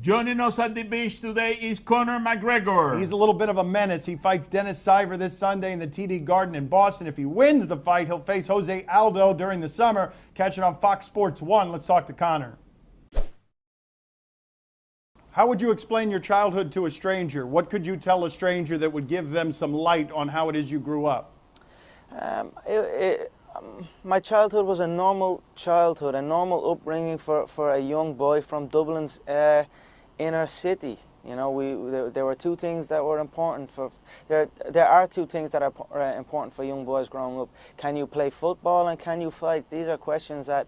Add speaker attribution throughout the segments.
Speaker 1: Joining us at the beach today is Conor McGregor.
Speaker 2: He's a little bit of a menace. He fights Dennis Siver this Sunday in the TD Garden in Boston. If he wins the fight, he'll face Jose Aldo during the summer. Catch it on Fox Sports 1. Let's talk to Conor. How would you explain your childhood to a stranger? What could you tell a stranger that would give them some light on how it is you grew up?
Speaker 3: My childhood was a normal childhood, a normal upbringing for a young boy from Dublin's inner city. You know, there were two things that were important for. There are two things that are important for young boys growing up. Can you play football and can you fight? These are questions that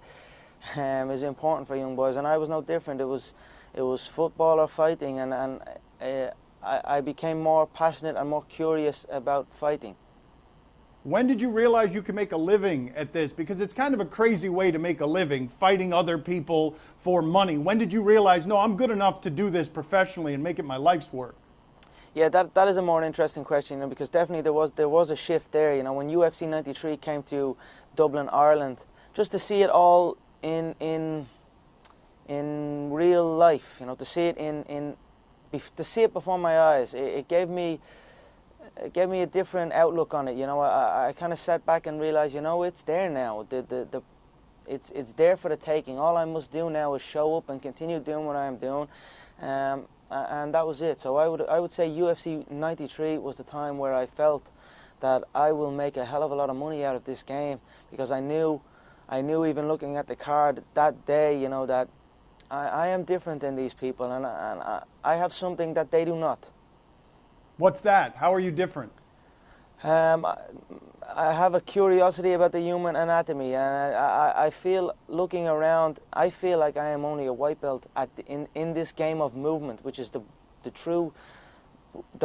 Speaker 3: is important for young boys, and I was no different. It was football or fighting, and I became more passionate and more curious about fighting.
Speaker 2: When did you realize you could make a living at this? Because it's kind of a crazy way to make a living, fighting other people for money. When did you realize, no, I'm good enough to do this professionally and make it my life's work?
Speaker 3: Yeah, that is a more interesting question, you know, because definitely there was a shift there. You know, when UFC 93 came to Dublin, Ireland, just to see it all in real life, you know, to see it before my eyes, it gave me a different outlook on it. You know, I kind of sat back and realized, you know, it's there now. It's there for the taking. All I must do now is show up and continue doing what I am doing, and that was it. So I would say UFC 93 was the time where I felt that I will make a hell of a lot of money out of this game, because I knew even looking at the card that day, you know, that I am different than these people, and I have something that they do not.
Speaker 2: What's that? How are you different?
Speaker 3: I have a curiosity about the human anatomy, and I feel, looking around, I feel like I am only a white belt in this game of movement, which is the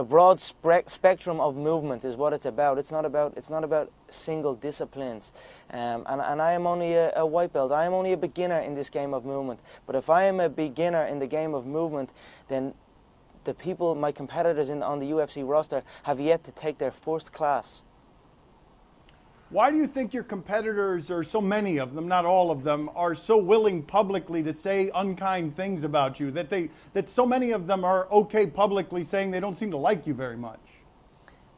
Speaker 3: broad spectrum of movement is what it's about. It's not about single disciplines, and I am only a white belt. I am only a beginner in this game of movement. But if I am a beginner in the game of movement, then the people, my competitors on the UFC roster, have yet to take their first class.
Speaker 2: Why do you think your competitors, or so many of them, not all of them, are so willing publicly to say unkind things about you, that so many of them are okay publicly saying they don't seem to like you very much?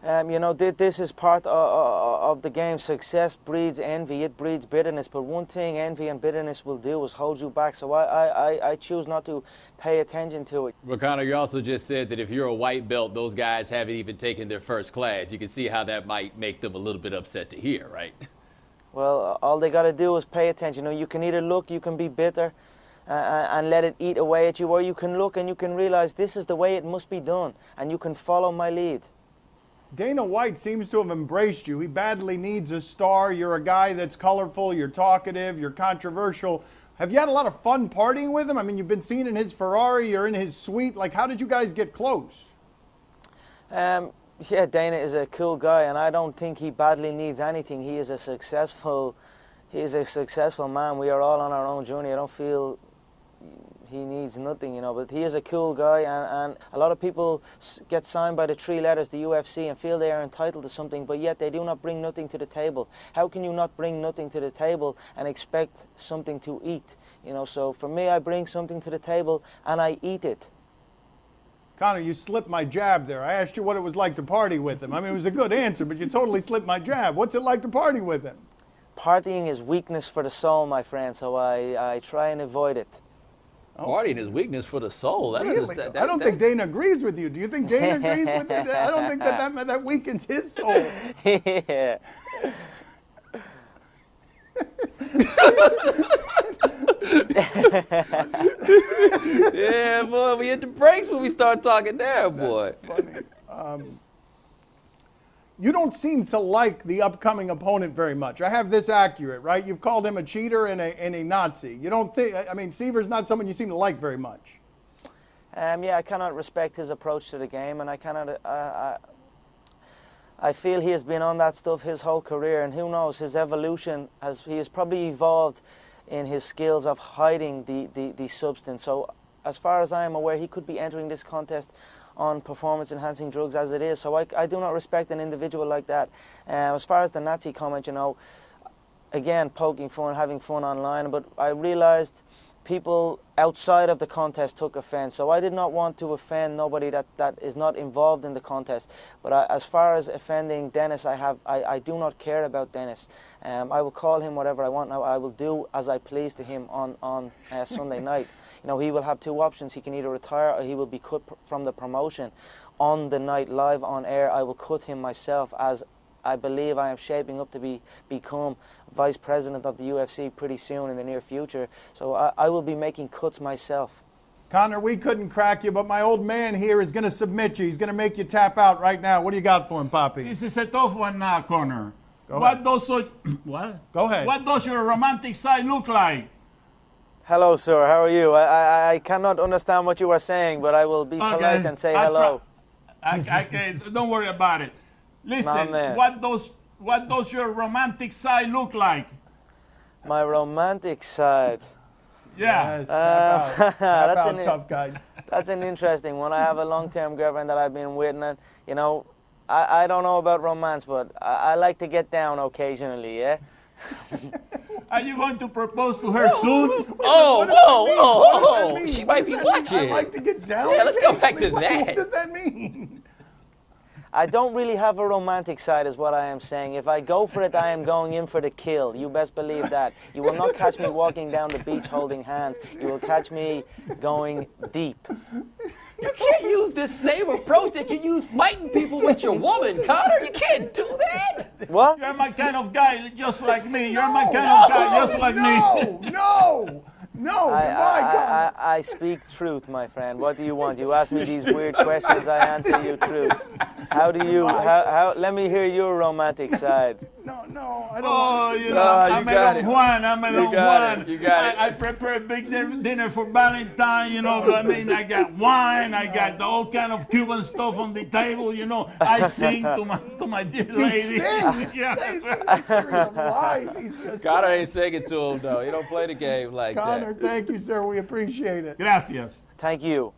Speaker 3: You know, this is part of the game. Success breeds envy, it breeds bitterness, but one thing envy and bitterness will do is hold you back, so I choose not to pay attention to it.
Speaker 4: Well, Conor, you also just said that if you're a white belt, those guys haven't even taken their first class. You can see how that might make them a little bit upset to hear, right?
Speaker 3: Well, all they got to do is pay attention. You know, you can either look, you can be bitter and let it eat away at you, or you can look and you can realize this is the way it must be done, and you can follow my lead.
Speaker 2: Dana White seems to have embraced you. He badly needs a star. You're a guy that's colorful, you're talkative, you're controversial. Have you had a lot of fun partying with him? I mean, you've been seen in his Ferrari, you're in his suite. Like, how did you guys get close?
Speaker 3: Yeah, Dana is a cool guy, and I don't think he badly needs anything. He is a successful man. We are all on our own journey. I don't feel he needs nothing, you know, but he is a cool guy, and a lot of people get signed by the three letters, the UFC, and feel they are entitled to something, but yet they do not bring nothing to the table. How can you not bring nothing to the table and expect something to eat? You know, so for me, I bring something to the table and I eat it.
Speaker 2: Conor, you slipped my jab there. I asked you what it was like to party with him. I mean, it was a good answer, but you totally slipped my jab. What's it like to party with him?
Speaker 3: Partying is weakness for the soul, my friend, so I try and avoid it.
Speaker 4: Oh. Partying is weakness for the soul.
Speaker 2: Really? I don't think Dana agrees with you. Do you think Dana agrees with you? I don't think that weakens his soul.
Speaker 3: Yeah.
Speaker 4: Yeah, boy, we hit the brakes when we start talking there, boy.
Speaker 2: That's funny. You don't seem to like the upcoming opponent very much. I have this accurate, right? You've called him a cheater and a Nazi. You don't think, I mean, Siver's not someone you seem to like very much.
Speaker 3: Yeah, I cannot respect his approach to the game, and I feel he has been on that stuff his whole career, and who knows, his evolution, he has probably evolved in his skills of hiding the substance. So as far as I am aware, he could be entering this contest on performance-enhancing drugs as it is. So I do not respect an individual like that. As far as the Nazi comment, you know, again, poking fun, having fun online, but I realized people outside of the contest took offense. So I did not want to offend nobody that is not involved in the contest. But as far as offending Dennis, I do not care about Dennis. I will call him whatever I want. Now I will do as I please to him on Sunday night. You know, he will have two options. He can either retire or he will be cut from the promotion. On the night, live on air, I will cut him myself, as I believe I am shaping up to become vice president of the UFC pretty soon in the near future. So I will be making cuts myself.
Speaker 2: Conor, we couldn't crack you, but my old man here is going to submit you. He's going to make you tap out right now. What do you got for him, Poppy?
Speaker 1: This is a tough one now, Conor.
Speaker 2: Go
Speaker 1: What
Speaker 2: ahead.
Speaker 1: does what?
Speaker 2: Go ahead.
Speaker 1: What does your romantic side look like?
Speaker 3: Hello, sir. How are you? I cannot understand what you are saying, but I will be polite and say hello.
Speaker 1: Okay, don't worry about it. Listen,
Speaker 3: man.
Speaker 1: what does your romantic side look like?
Speaker 3: My romantic side.
Speaker 1: Yeah.
Speaker 2: Yes, tap
Speaker 3: That's
Speaker 2: out, tough guy.
Speaker 3: That's an interesting one. I have a long-term girlfriend that I've been with, and you know, I don't know about romance, but I like to get down occasionally, yeah?
Speaker 1: Are you going to propose to her soon?
Speaker 4: Oh, she might be watching.
Speaker 2: I like to get down.
Speaker 4: Yeah, let's go back to
Speaker 2: What
Speaker 4: that.
Speaker 2: does that mean?
Speaker 3: I don't really have a romantic side is what I am saying. If I go for it, I am going in for the kill. You best believe that. You will not catch me walking down the beach holding hands. You will catch me going deep.
Speaker 4: You can't use this same approach that you use fighting people with your woman, Conor. You can't do that.
Speaker 3: What?
Speaker 1: You're my kind of guy, just like me. You're my kind of guy, just like me.
Speaker 2: No, goodbye, Conor.
Speaker 3: I speak truth, my friend. What do you want? You ask me these weird questions, I answer you truth. How do you, let me hear your romantic side.
Speaker 2: No, I don't.
Speaker 1: Oh, you know,
Speaker 4: No, you
Speaker 1: I'm
Speaker 4: got
Speaker 1: a
Speaker 4: it.
Speaker 1: Don Juan. I'm a
Speaker 4: You
Speaker 1: Don
Speaker 4: got
Speaker 1: Juan.
Speaker 4: it. You got it.
Speaker 1: I prepare a big dinner for Valentine, you know. I mean, I got wine. I got all kind of Cuban stuff on the table, you know. I sing to my dear lady.
Speaker 2: sing?
Speaker 1: Yeah, that's right.
Speaker 2: Series of lies. He's just
Speaker 4: Conor ain't singing to him, though. He don't play the game like that.
Speaker 2: Conor, thank you, sir. We appreciate it.
Speaker 1: Gracias.
Speaker 3: Thank you.